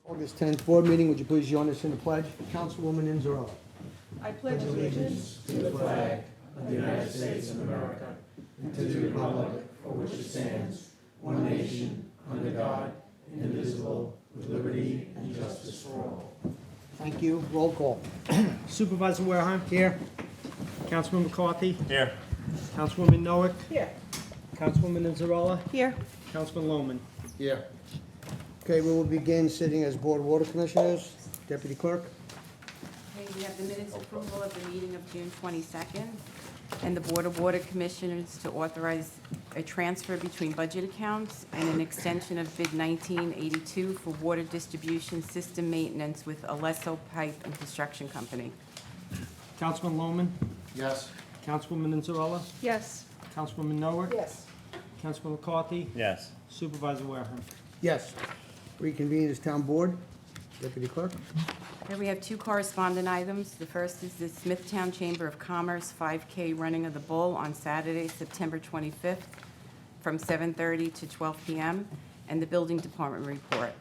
August 10th board meeting, would you please join us in the pledge? Councilwoman Inzarella. I pledge allegiance to the flag of the United States of America and to the republic for which it stands, one nation, under God, indivisible, with liberty and justice for all. Thank you. Roll call. Supervisor Wareheim. Here. Councilman McCarthy. Here. Councilwoman Noack. Here. Councilwoman Inzarella. Here. Councilman Lohman. Yeah. Okay, we will begin sitting as Board of Water Commissioners. Deputy Clerk. Okay, we have the minutes approval of the meeting of June 22nd, and the Board of Water Commissioners to authorize a transfer between budget accounts and an extension of bid 1982 for water distribution system maintenance with Alesso Pipe and Construction Company. Councilman Lohman. Yes. Councilwoman Inzarella. Yes. Councilwoman Noack. Yes. Councilman McCarthy. Yes. Supervisor Wareheim. Yes. Reconvene as Town Board. Deputy Clerk. Here we have two correspondent items. The first is the Smithtown Chamber of Commerce 5K Running of the Bull on Saturday, September 25th, from 7:30 to 12 p.m., and the Building Department report.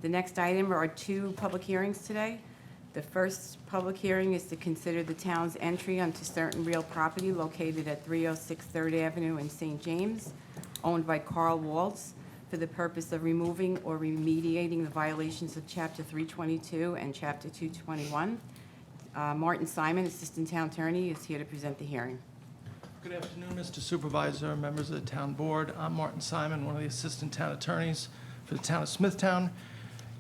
The next item are two public hearings today. The first public hearing is to consider the town's entry onto certain real property located at 306 3rd Avenue in St. James, owned by Carl Waltz, for the purpose of removing or remediating the violations of Chapter 322 and Chapter 221. Martin Simon, Assistant Town Attorney, is here to present the hearing. Good afternoon, Mr. Supervisor, members of the Town Board. I'm Martin Simon, one of the Assistant Town Attorneys for the Town of Smithtown.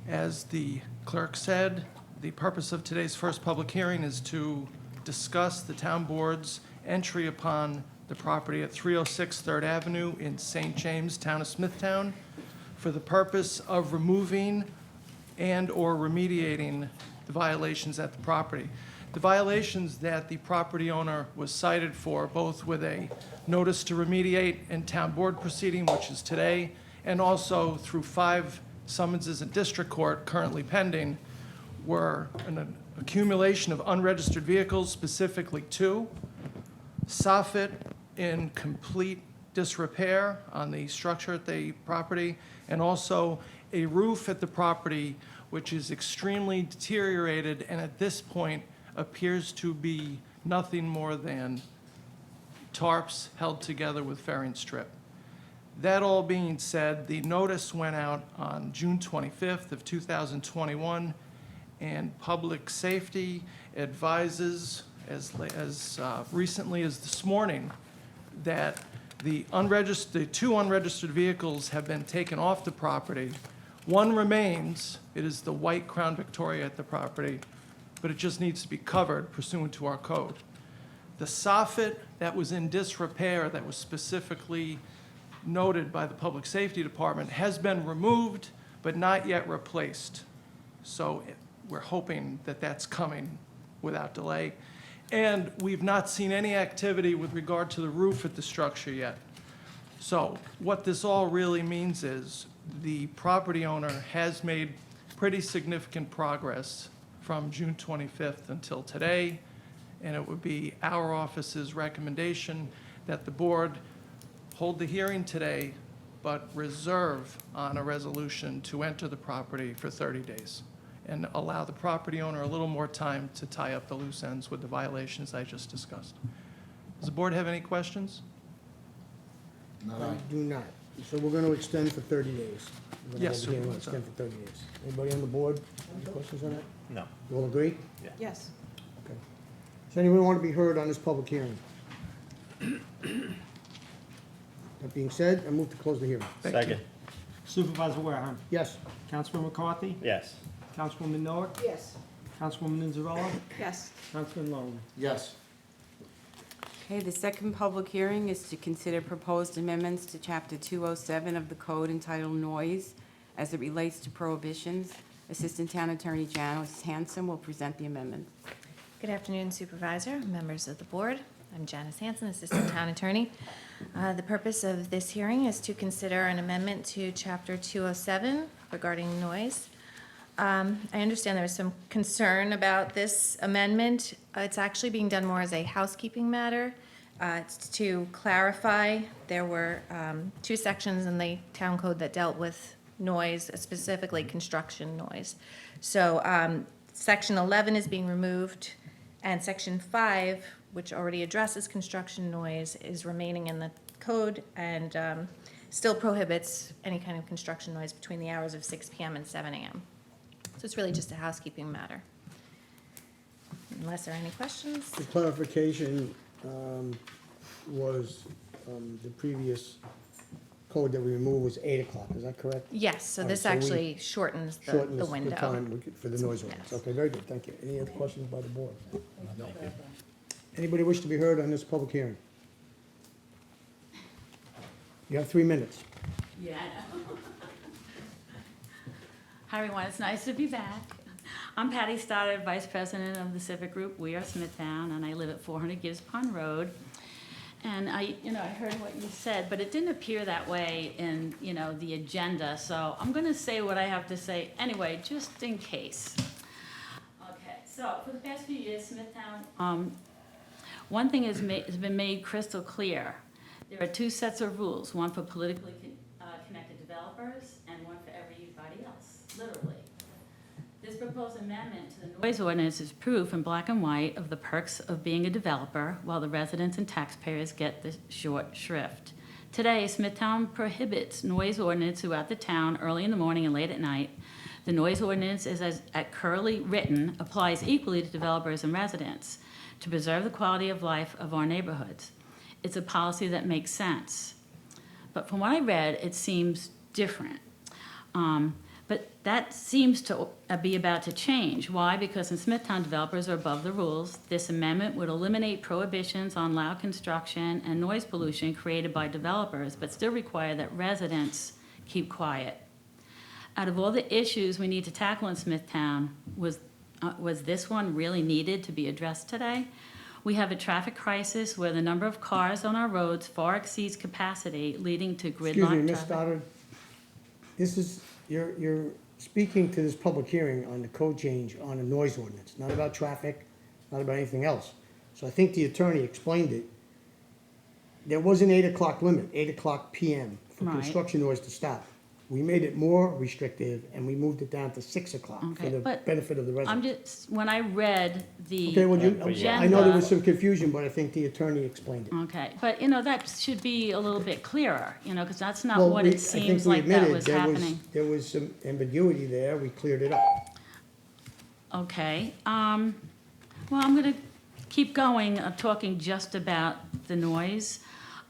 As the clerk said, the purpose of today's first public hearing is to discuss the Town Board's entry upon the property at 306 3rd Avenue in St. James, Town of Smithtown, for the purpose of removing and/or remediating the violations at the property. The violations that the property owner was cited for, both with a notice to remediate and Town Board proceeding, which is today, and also through 5 summonses in District Court currently pending, were an accumulation of unregistered vehicles, specifically 2, soffit in complete disrepair on the structure at the property, and also a roof at the property which is extremely deteriorated and at this point appears to be nothing more than tarps held together with fairing strip. That all being said, the notice went out on June 25th of 2021, and Public Safety advises, as recently as this morning, that the 2 unregistered vehicles have been taken off the property. One remains. It is the white Crown Victoria at the property, but it just needs to be covered pursuant to our code. The soffit that was in disrepair, that was specifically noted by the Public Safety Department, has been removed but not yet replaced. So we're hoping that that's coming without delay. And we've not seen any activity with regard to the roof at the structure yet. So what this all really means is the property owner has made pretty significant progress from June 25th until today, and it would be our office's recommendation that the board hold the hearing today, but reserve on a resolution to enter the property for 30 days and allow the property owner a little more time to tie up the loose ends with the violations I just discussed. Does the board have any questions? I do not. So we're going to extend for 30 days. We're gonna Yes, hold the hearing, sir. we'll extend for 30 days. Anybody on the board? Any questions on that? No. You all agree? Yes. Okay. Does anyone want to be heard on this public hearing? That being said, I move to close the hearing. Thank you. Second. Supervisor Wareheim. Yes. Councilman McCarthy. Yes. Councilwoman Noack. Yes. Councilwoman Inzarella. Yes. Councilman Lohman. Yes. Okay, the second public hearing is to consider proposed amendments to Chapter 207 of the Code entitled Noise as it relates to prohibitions. Assistant Town Attorney Janice Hanson will present the amendment. Good afternoon, Supervisor, members of the board. I'm Janice Hanson, Assistant Town Attorney. The purpose of this hearing is to consider an amendment to Chapter 207 regarding noise. I understand there was some concern about this amendment. It's actually being done more as a housekeeping matter. It's to clarify, there were 2 sections in the town code that dealt with noise, specifically construction noise. So Section 11 is being removed, and Section 5, which already addresses construction noise, is remaining in the code and still prohibits any kind of construction noise between the hours of 6 PM and 7 AM. So it's really just a housekeeping matter. Unless there are any questions? The clarification was the previous code that we removed was 8 o'clock, is that correct? Yes, so All right, this so we actually shortens the Shortens window. time for the noise ordinance. Yes. Okay, very good, thank you. Any other questions by the board? Anybody wish to be heard on this public hearing? You have 3 minutes. Yeah, I know. Hi, everyone. It's nice to be back. I'm Patty Stoddard, Vice President of the Civic Group We Are Smithtown, and I live at 400 Gibbs Pond Road. And I heard what you said, but it didn't appear that way in, the agenda. So I'm going to say what I have to say anyway, just in case. Okay, so for the past few years, Smithtown, one thing has been made crystal clear. There are 2 sets of rules, one for politically connected developers and one for everybody else, literally. This proposed amendment to the noise ordinance is proof in black and white of the perks of being a developer, while the residents and taxpayers get the short shrift. Today, Smithtown prohibits noise ordinance throughout the town early in the morning and late at night. The noise ordinance is as currently written, applies equally to developers and residents to preserve the quality of life of our neighborhoods. It's a policy that makes sense. But from what I read, it seems different. But that seems to be about to change. Why? Because in Smithtown, developers are above the rules. This amendment would eliminate prohibitions on loud construction and noise pollution created by developers, but still require that residents keep quiet. Out of all the issues we need to tackle in Smithtown, was this one really needed to be addressed today? We have a traffic crisis where the number of cars on our roads far exceeds capacity, leading to gridlock Excuse me, traffic. Ms. Stoddard, this is, you're speaking to this public hearing on the code change on a noise ordinance, not about traffic, not about anything else. So I think the attorney explained it. There was an 8 o'clock limit, 8 o'clock PM for Right. construction noise to stop. We made it more restrictive and we moved it down to 6 o'clock for Okay, the but benefit of the I'm residents. just, when I read the Okay, well, I know there was agenda, some confusion, but I think the attorney explained it. okay, but, that should be a little bit clearer, because that's not Well, what we- it seems like that was happening. There was some ambiguity there, we cleared it up. Okay, well, I'm gonna keep going, talking just about the noise,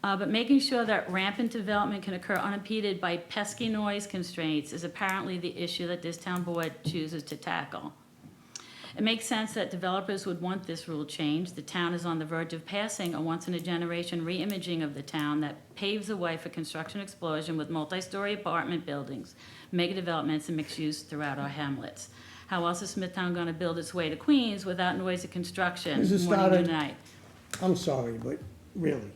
but making sure that rampant development can occur unimpeded by pesky noise constraints is apparently the issue that this town board chooses to tackle. It makes sense that developers would want this rule changed. The town is on the verge of passing a once-in-a-generation re-imaging of the town that paves the way for construction explosion with multi-story apartment buildings, mega developments, and mixed use throughout our hamlets. How else is Smithtown gonna build its way to Queens without noisy construction, Mrs. morning and Stoddard. night? I'm sorry, but really,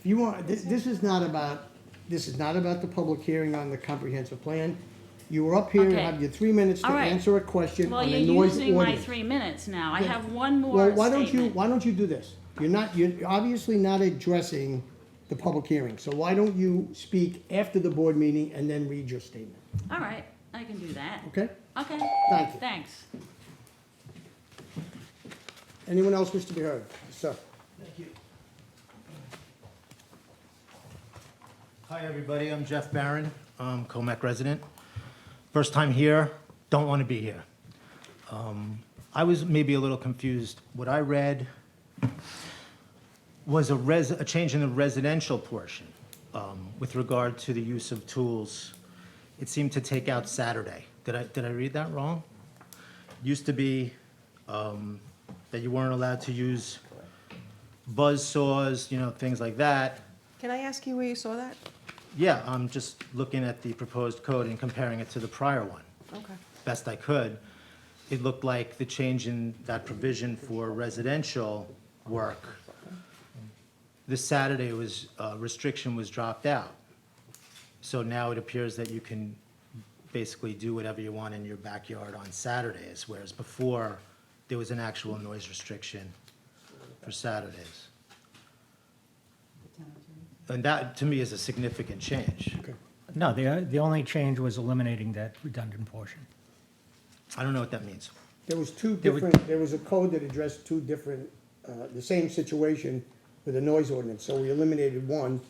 if you want, this is not about the public hearing on the comprehensive plan. You were up here and Okay. have your 3 minutes to All right. answer a question Well, on you're a noise using my ordinance. 3 minutes now. I Yeah. have one more Well, statement. why don't you do this? You're obviously not addressing the public hearing, so why don't you speak after the board meeting and then read your statement, All right, I can do that. okay? Okay, Thank you. thanks. Anyone else wish to be heard? Sir? Hi, everybody. I'm Jeff Barron, Comac resident. First time here, don't want to be here. I was maybe a little confused. What I read was a change in the residential portion with regard to the use of tools. It seemed to take out Saturday. Did I read that wrong? Used to be that you weren't allowed to use buzz saws, things like that. Can I ask you where you saw that? Yeah, I'm just looking at the proposed code and comparing it to the prior one, Okay. best I could. It looked like the change in that provision for residential work, this Saturday restriction was dropped out. So now it appears that you can basically do whatever you want in your backyard on Saturdays, whereas before, there was an actual noise restriction for Saturdays. And that, to me, is a significant change. Okay. No, the only change was eliminating that redundant portion. I don't know what that means. There was two There were- different, there was a code that addressed two different, the same situation with a noise ordinance. So we eliminated one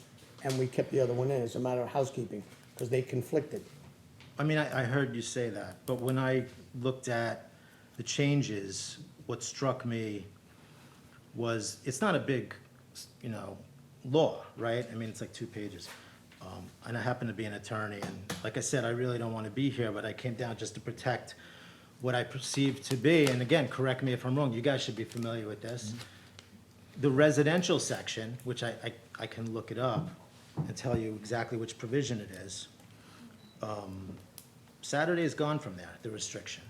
and we kept the other one in. It's a matter of housekeeping, because they conflicted. I mean, I heard you say that, but when I looked at the changes, what struck me was, it's not a big, law, right? I mean, it's like 2 pages. And I happen to be an attorney, and like I said, I really don't want to be here, but I came down just to protect what I perceive to be, and again, correct me if I'm wrong, you guys should be familiar with this. The residential section, which I can look it up and tell you exactly which provision it is. Saturday is gone from there, the restriction.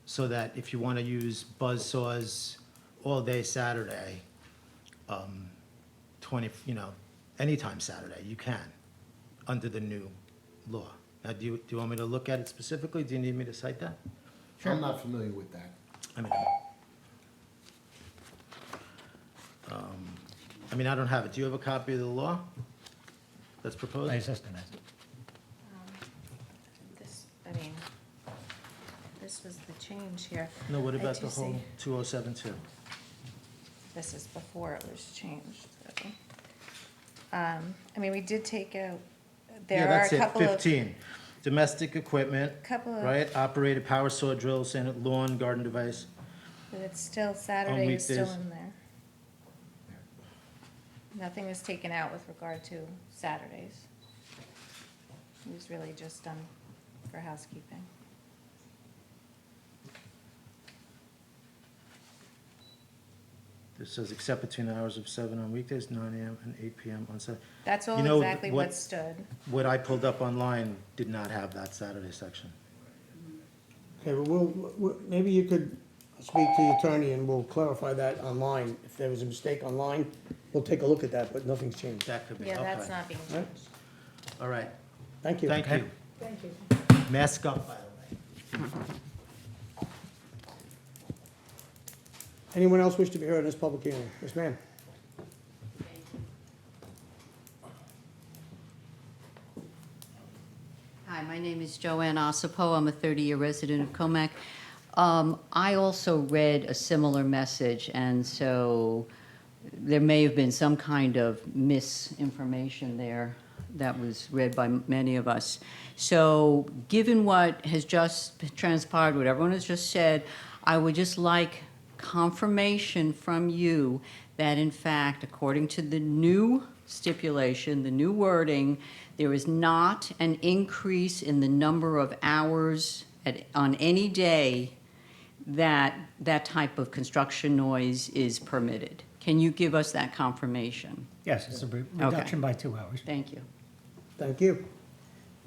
So that if you want to use buzz saws all day Saturday, anytime Saturday, you can, under the new law. Now, do you want me to look at it specifically? Do you need me to cite that? I'm not familiar with that. I don't have it. Do you have a copy of the law that's proposed? My assistant has it. This was the change here. No, what I about do the whole see- 2072? This is before it was changed, though. We did take out, there are a couple Yeah, of. that's it, 15. Domestic equipment, Couple of, right? Operated power saw, drill, sand, lawn, garden device. but it's still, Saturday is still weekdays. in there. Nothing was taken out with regard to Saturdays. It was really just done for housekeeping. This says except between the hours of 7 on weekdays, 9 AM and 8 PM on Saturday. That's all You know, exactly what- what stood. What I pulled up online did not have that Saturday section. Okay, well, maybe you could speak to the attorney and we'll clarify that online. If there was a mistake online, we'll take a look at that, but nothing's changed. That could be, Yeah, that's okay. not being Right. changed. All right, Thank you. thank you. Thank you. Mask up, by the way. Anyone else wish to be heard in this public hearing? Yes, ma'am. Hi, my name is Joanne Ossipo. I'm a 30-year resident of Comac. I also read a similar message, and so there may have been some kind of misinformation there that was read by many of us. So given what has just transpired, what everyone has just said, I would just like confirmation from you that in fact, according to the new stipulation, the new wording, there is not an increase in the number of hours on any day that that type of construction noise is permitted. Can you give us that confirmation? Yes, it's a reduction by 2 hours. Thank you. Thank you.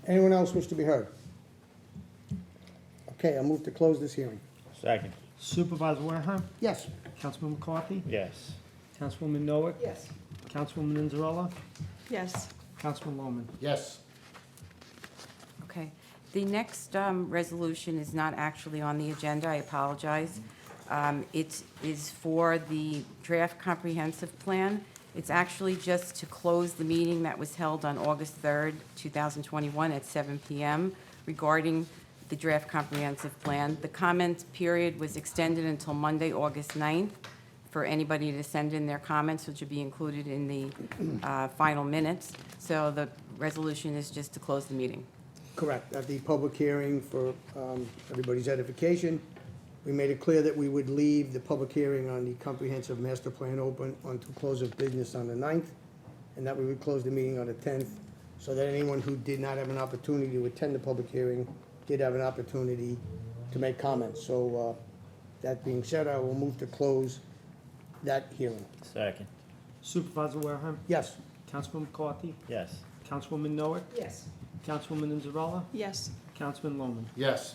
Anyone else wish to be heard? Okay, I'll move to close this hearing. Second. Supervisor Wareham? Yes. Councilman McCarthy? Yes. Councilwoman Noack? Yes. Councilwoman Inzarella? Yes. Councilman Lohman? Yes. Okay. The next resolution is not actually on the agenda, I apologize. It is for the draft comprehensive plan. It's actually just to close the meeting that was held on August 3rd, 2021 at 7 PM regarding the draft comprehensive plan. The comment period was extended until Monday, August 9th, for anybody to send in their comments, which will be included in the final minutes. So the resolution is just to close the meeting. Correct. At the public hearing, for everybody's edification, we made it clear that we would leave the public hearing on the comprehensive master plan open until close of business on the 9th, and that we would close the meeting on the 10th, so that anyone who did not have an opportunity to attend the public hearing did have an opportunity to make comments. So that being said, I will move to close that hearing. Second. Supervisor Wareham? Yes. Councilman McCarthy? Yes. Councilwoman Noack? Yes. Councilwoman Inzarella? Yes. Councilman Lohman? Yes.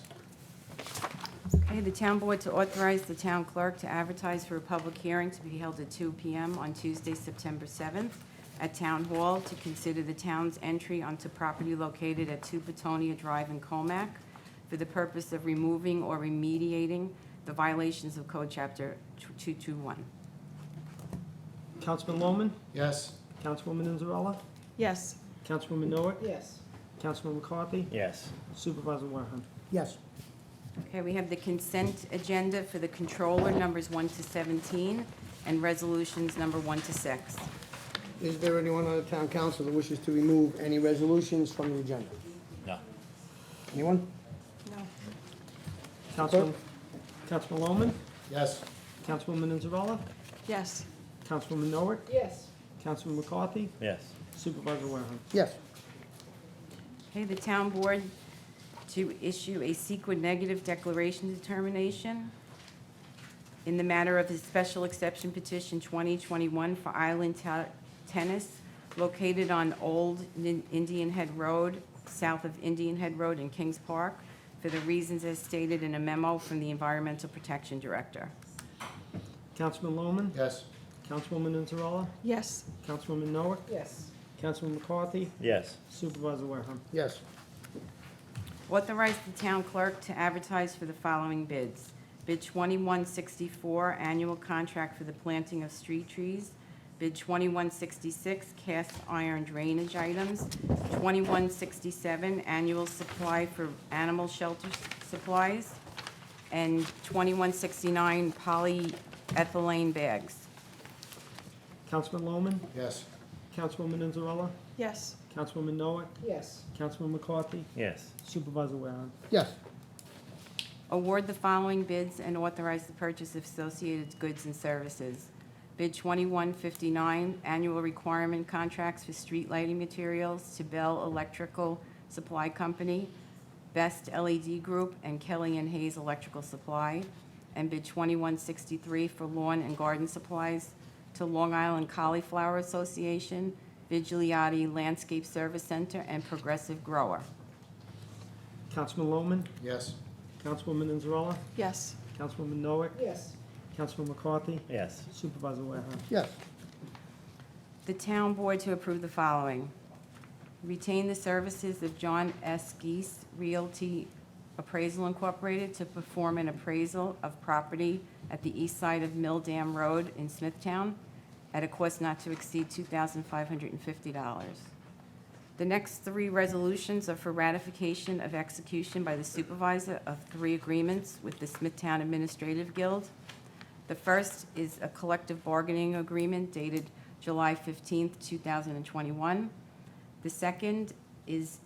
Okay, the town board to authorize the town clerk to advertise for a public hearing to be held at 2 PM on Tuesday, September 7th at Town Hall to consider the town's entry onto property located at 2 Betonia Drive in Comac for the purpose of removing or remediating the violations of Code Chapter 221. Councilman Lohman? Yes. Councilwoman Inzarella? Yes. Councilwoman Noah? Yes. Councilman McCarthy? Yes. Supervisor Wareham? Yes. Okay, we have the consent agenda for the controller, numbers 1 to 17, and resolutions number 1 to 6. Is there anyone on the town council that wishes to remove any resolutions from the agenda? No. Anyone? Councilman Lohman? Yes. Councilwoman Anzarella? Yes. Councilwoman Noah? Yes. Councilman McCarthy? Yes. Supervisor Wareham? Yes. Okay, the town board to issue a CEQA negative declaration determination in the matter of the special exception petition 2021 for Island Tennis located on Old Indian Head Road, south of Indian Head Road in Kings Park, for the reasons as stated in a memo from the Environmental Protection Director. Councilman Lohman? Yes. Councilwoman Anzarella? Yes. Councilwoman Noah? Yes. Councilman McCarthy? Yes. Supervisor Wareham? Yes. Authorize the town clerk to advertise for the following bids. Bid 2164, annual contract for the planting of street trees. Bid 2166, cast iron drainage items. 2167, annual supply for animal shelter supplies. And 2169, polyethylene bags. Councilman Lohman? Yes. Councilwoman Anzarella? Yes. Councilwoman Noah? Yes. Councilman McCarthy? Yes. Supervisor Wareham? Yes. Award the following bids and authorize the purchase of associated goods and services. Bid 2159, annual requirement contracts for street lighting materials to Bell Electrical Supply Company, Best LED Group, and Kelly and Hayes Electrical Supply. And bid 2163 for lawn and garden supplies to Long Island Cauliflower Association, Vigigliotti Landscape Service Center, and Progressive Grower. Councilman Lohman? Yes. Councilwoman Anzarella? Yes. Councilwoman Noah? Yes. Councilman McCarthy? Yes. Supervisor Wareham? Yes. The town board to approve the following. Retain the services of John S. Geese Realty Appraisal Incorporated to perform an appraisal of property at the east side of Mill Dam Road in Smithtown at a cost not to exceed $2,550. The next three resolutions are for ratification of execution by the supervisor of 3 agreements with the Smithtown Administrative Guild. The first is a collective bargaining agreement dated July 15th, 2021. The second is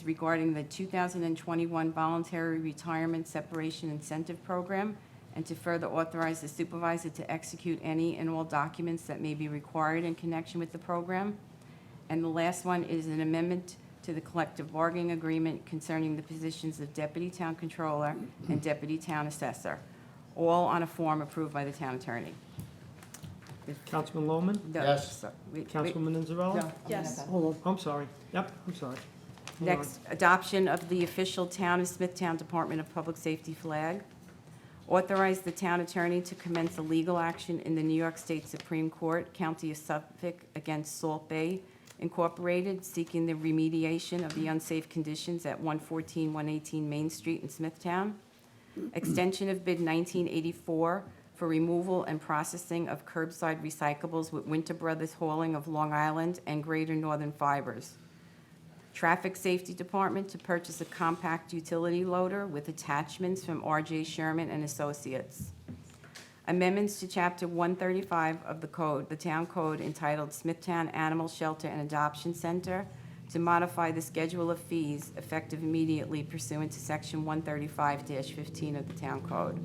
regarding the 2021 Voluntary Retirement Separation Incentive Program, and to further authorize the supervisor to execute any and all documents that may be required in connection with the program. And the last one is an amendment to the collective bargaining agreement concerning the positions of Deputy Town Controller and Deputy Town Assessor, all on a form approved by the Town Attorney. Councilman Lohman? No, Yes. so- wait, Councilwoman Anzarella? no. Yes. Hold on. I'm sorry. Yep, I'm sorry. Hold on. Next, adoption of the official Town of Smithtown Department of Public Safety flag. Authorize the town attorney to commence a legal action in the New York State Supreme Court, County of Suffolk against Salt Bay Incorporated, seeking the remediation of the unsafe conditions at 114, 118 Main Street in Smithtown. Extension of bid 1984 for removal and processing of curbside recyclables with Winter Brothers Hauling of Long Island and Greater Northern Fibers. Traffic Safety Department to purchase a compact utility loader with attachments from R.J. Sherman and Associates. Amendments to Chapter 135 of the code, the town code entitled Smithtown Animal Shelter and Adoption Center, to modify the schedule of fees effective immediately pursuant to Section 135-15 of the town code.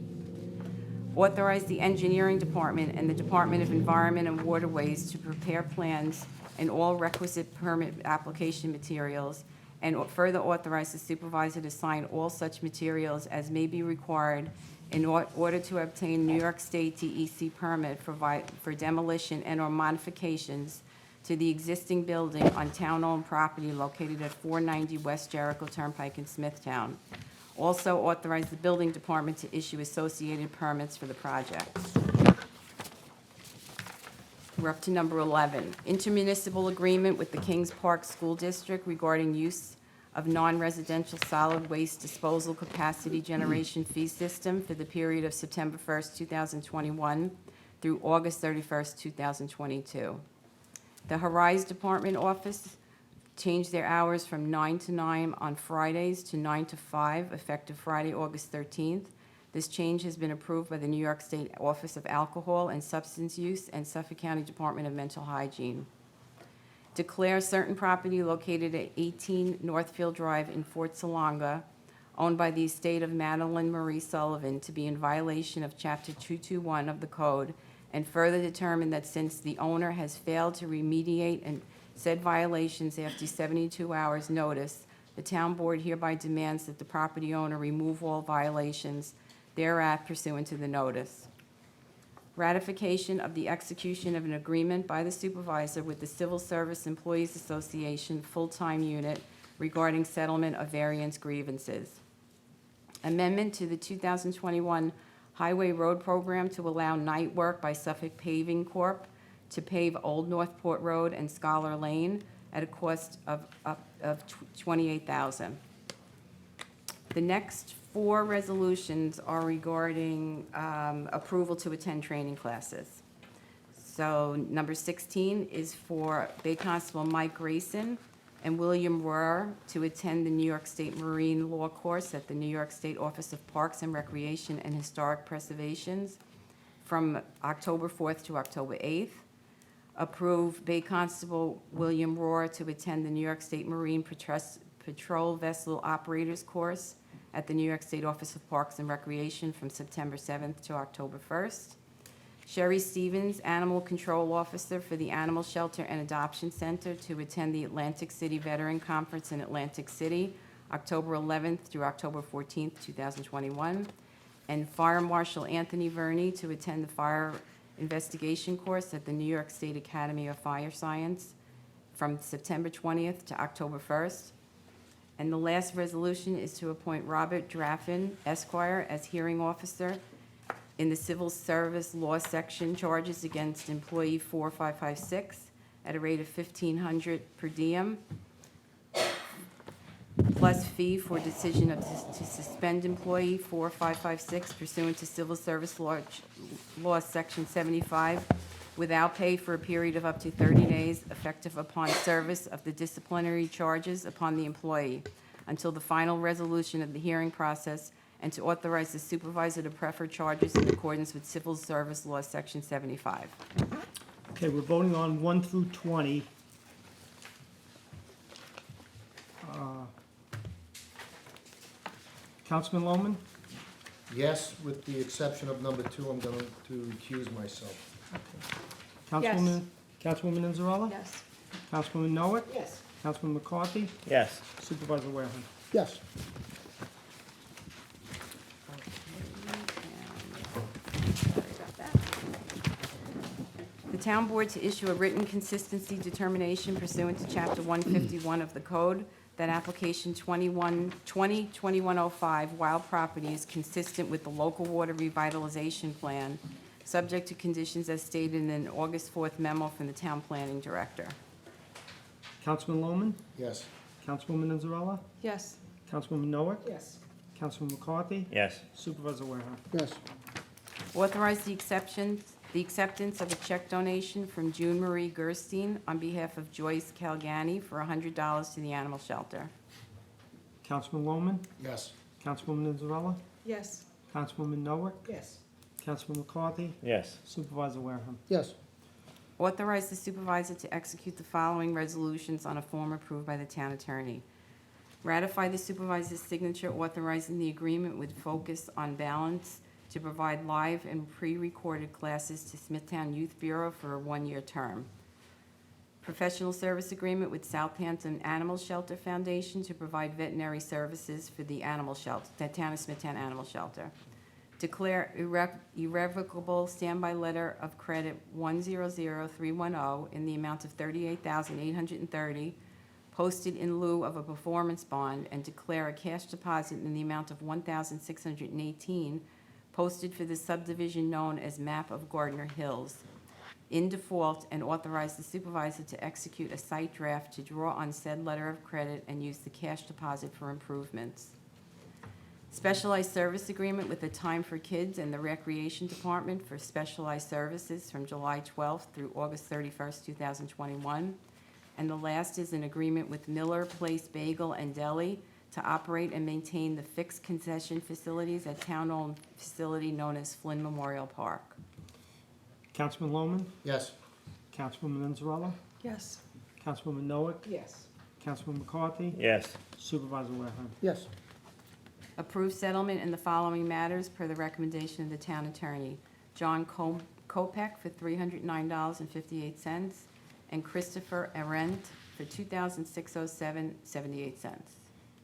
Authorize the Engineering Department and the Department of Environment and Waterways to prepare plans and all requisite permit application materials, and further authorize the supervisor to sign all such materials as may be required in order to obtain New York State DEC permit for demolition and/or modifications to the existing building on town-owned property located at 490 West Jericho Turnpike in Smithtown. Also authorize the building department to issue associated permits for the project. We're up to number 11, intermunicipal agreement with the Kings Park School District regarding use of non-residential solid waste disposal capacity generation fee system for the period of September 1st, 2021 through August 31st, 2022. The Horizon Department Office change their hours from 9 to 9 on Fridays to 9 to 5, effective Friday, August 13th. This change has been approved by the New York State Office of Alcohol and Substance Use and Suffolk County Department of Mental Hygiene. Declare certain property located at 18 Northfield Drive in Fort Salonga, owned by the estate of Madeline Marie Sullivan, to be in violation of Chapter 221 of the Code, and further determine that since the owner has failed to remediate and said violations after 72 hours' notice, the town board hereby demands that the property owner remove all violations thereat pursuant to the notice. Ratification of the execution of an agreement by the supervisor with the Civil Service Employees Association full-time unit regarding settlement of variance grievances. Amendment to the 2021 Highway Road Program to allow night work by Suffolk Paving Corp. To pave Old Northport Road and Scholar Lane at a cost of $28,000. The next 4 resolutions are regarding approval to attend training classes. So number 16 is for Bay Constable Mike Grayson and William Rohr to attend the New York State Marine Law course at the New York State Office of Parks and Recreation and Historic Preservations from October 4th to October 8th. Approve Bay Constable William Rohr to attend the New York State Marine Patrol Vessel Operators course at the New York State Office of Parks and Recreation from September 7th to October 1st. Sherry Stevens, Animal Control Officer for the Animal Shelter and Adoption Center, to attend the Atlantic City Veteran Conference in Atlantic City, October 11th through October 14th, 2021. And Fire Marshal Anthony Verney to attend the Fire Investigation course at the New York State Academy of Fire Science from September 20th to October 1st. And the last resolution is to appoint Robert Draffin, Esquire, as hearing officer in the Civil Service Law Section charges against employee 4556 at a rate of $1,500 per diem, plus fee for decision to suspend employee 4556 pursuant to Civil Service Law Section 75, without pay for a period of up to 30 days, effective upon service of the disciplinary charges upon the employee, until the final resolution of the hearing process, and to authorize the supervisor to prefer charges in accordance with Civil Service Law Section 75. Okay, we're voting on 1 through 20. Councilman Lohman? Yes, with the exception of number 2, I'm going to recuse myself. Councilwoman Inzarella? Yes. Councilwoman Noah? Yes. Councilman McCarthy? Yes. Supervisor Wareham? Yes. Sorry about that. The town board to issue a written consistency determination pursuant to Chapter 151 of the Code that application 202105 Wild Property is consistent with the local water revitalization plan, subject to conditions as stated in an August 4th memo from the town planning director. Councilman Lohman? Yes. Councilwoman Inzarella? Yes. Councilwoman Noah? Yes. Councilman McCarthy? Yes. Supervisor Wareham? Yes. Authorize the acceptance of a check donation from June Marie Gerstein on behalf of Joyce Calgani for $100 to the animal shelter. Councilman Lohman? Yes. Councilwoman Inzarella? Yes. Councilwoman Noah? Yes. Councilman McCarthy? Yes. Supervisor Wareham? Yes. Authorize the supervisor to execute the following resolutions on a form approved by the town attorney. Ratify the supervisor's signature authorizing the agreement with Focus on Balance to provide live and pre-recorded classes to Smithtown Youth Bureau for a 1-year term. Professional service agreement with Southampton Animal Shelter Foundation to provide veterinary services for the animal shelter, the town of Smithtown Animal Shelter. Declare irrevocable standby letter of credit 100310 in the amount of $38,830, posted in lieu of a performance bond, and declare a cash deposit in the amount of $1,618, posted for the subdivision known as Map of Gardner Hills, in default, and authorize the supervisor to execute a site draft to draw on said letter of credit and use the cash deposit for improvements. Specialized service agreement with the Time for Kids and the Recreation Department for specialized services from July 12th through August 31st, 2021. And the last is an agreement with Miller Place Bagel and Deli to operate and maintain the fixed concession facilities at town-owned facility known as Flynn Memorial Park. Councilman Lohman, Yes. Councilwoman Anzarella, Yes. Councilwoman Noack, Yes. Councilman McCarthy, Yes. Supervisor Wareham. Yes. Approve settlement in the following matters per the recommendation of the town attorney. John Kopek for $309.58, and Christopher Arendt for $2,607.78.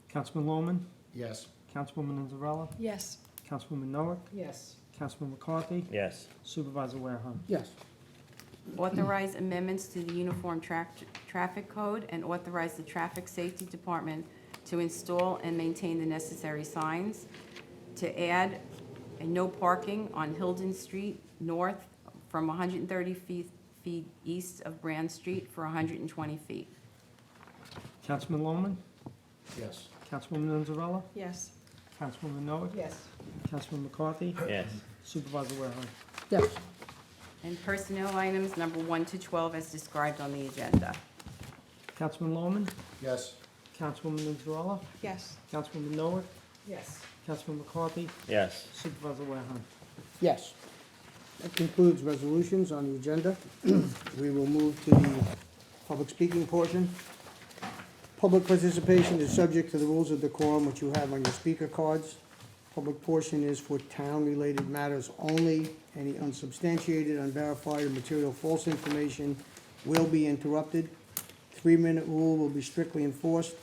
Councilman Lohman, Yes. Councilwoman Anzarella, Yes. Councilwoman Noack, Yes. Councilman McCarthy, Yes. Supervisor Wareham. Yes. Authorize amendments to the Uniform Traffic Code and authorize the Traffic Safety Department to install and maintain the necessary signs, to add a no parking on Hilden Street North from 130 feet east of Brand Street for 120 feet. Councilman Lohman, Yes. Councilwoman Anzarella, Yes. Councilwoman Noack, Yes. Councilman McCarthy, Yes. Supervisor Wareham. Yes. And personnel items number 1 to 12 as described on the agenda. Councilman Lohman, Yes. Councilwoman Anzarella, Yes. Councilwoman Noack, Yes. Councilman McCarthy, Yes. Supervisor Wareham. Yes. That concludes resolutions on the agenda. We will move to the public speaking portion. Public participation is subject to the rules of decorum which you have on your speaker cards. Public portion is for town-related matters only. Any unsubstantiated, unverified, or material false information will be interrupted. 3-minute rule will be strictly enforced.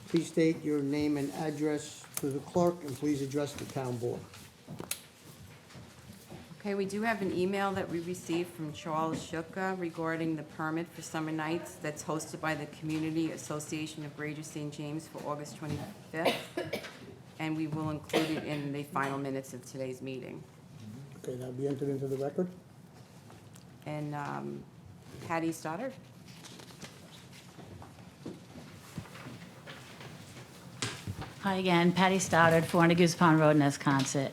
Please state your name and address to the clerk, and please address the town board. Okay, we do have an email that we received from Charles Shuka regarding the permit for summer nights that's hosted by the Community Association of Greater St. James for August 25th. And we will include it in the final minutes of today's meeting. Okay, that'll be entered into the record. And Patty Stoddard? Hi again, Patty Stoddard, 400 Goose Pond Road, Nesconset.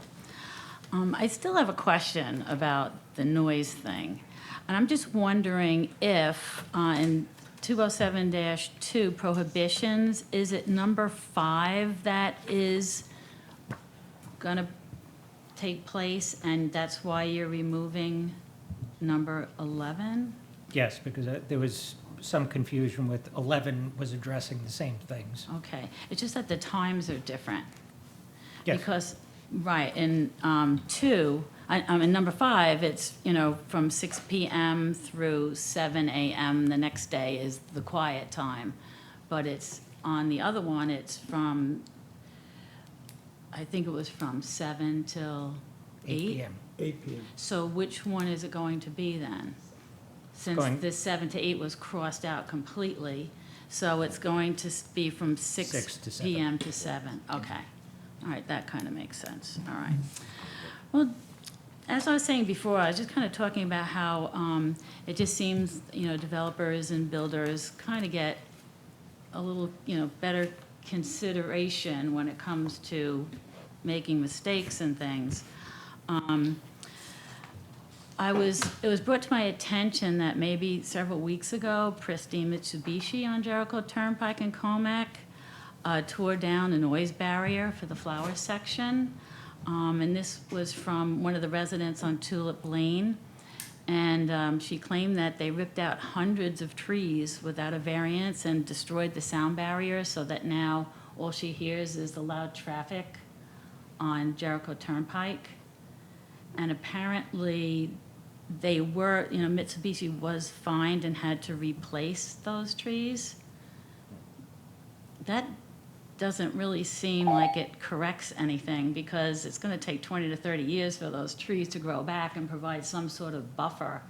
I still have a question about the noise thing. And I'm just wondering if, in 207-2 prohibitions, is it number 5 that is gonna take place, and that's why you're removing number 11? Yes, because there was some confusion with 11 was addressing the same things. Okay, it's just that the times are different. Yes. Because, right, in 2, in number 5, it's, from 6 PM through 7 AM the next day is the quiet time. But it's, on the other one, it's from, I think it was from 7 till 8? 8 p.m. 8 p.m. So which one is it going to be then? Since Going- this 7 to 8 was crossed out completely, so it's going to be from 6 6 to 7. PM to 7, okay. All right, that kind of makes sense, all right. Well, as I was saying before, I was just kind of talking about how it just seems, developers and builders kind of get a little, better consideration when it comes to making mistakes and things. It was brought to my attention that maybe several weeks ago, Pristine Mitsubishi on Jericho Turnpike in Comac tore down a noise barrier for the flower section. And this was from one of the residents on Tulip Lane. And she claimed that they ripped out hundreds of trees without a variance and destroyed the sound barrier so that now all she hears is the loud traffic on Jericho Turnpike. And apparently they were, Mitsubishi was fined and had to replace those trees. That doesn't really seem like it corrects anything because it's going to take 20 to 30 years for those trees to grow back and provide some sort of buffer.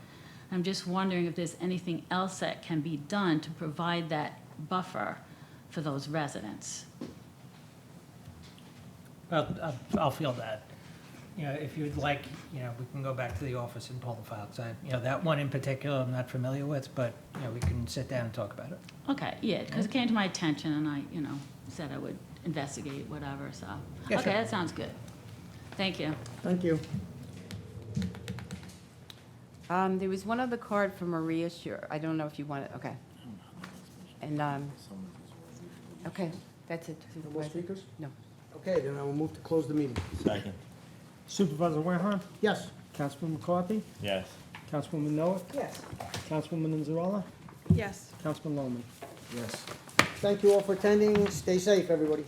I'm just wondering if there's anything else that can be done to provide that buffer for those residents. Well, I'll field that. If you'd like, we can go back to the office and pull the file. 'Cause that one in particular I'm not familiar with, but, we can sit down and talk about it. Okay, yeah, because it came to my attention and I, said I would investigate whatever, so. Yeah, Okay, sure. that sounds good. Thank you. Thank you. There was one other card for Maria, sure, I don't know if you want it, okay. And, okay, that's it. No more Supervisor. speakers? No. Okay, then I will move to close the meeting. Second. Supervisor Warehan, Yes? Councilman McCarthy, Yes. Councilwoman Noah, Yes. Councilwoman Inzarella, Yes. Councilman Loman. Yes. Thank you all for attending. Stay safe, everybody.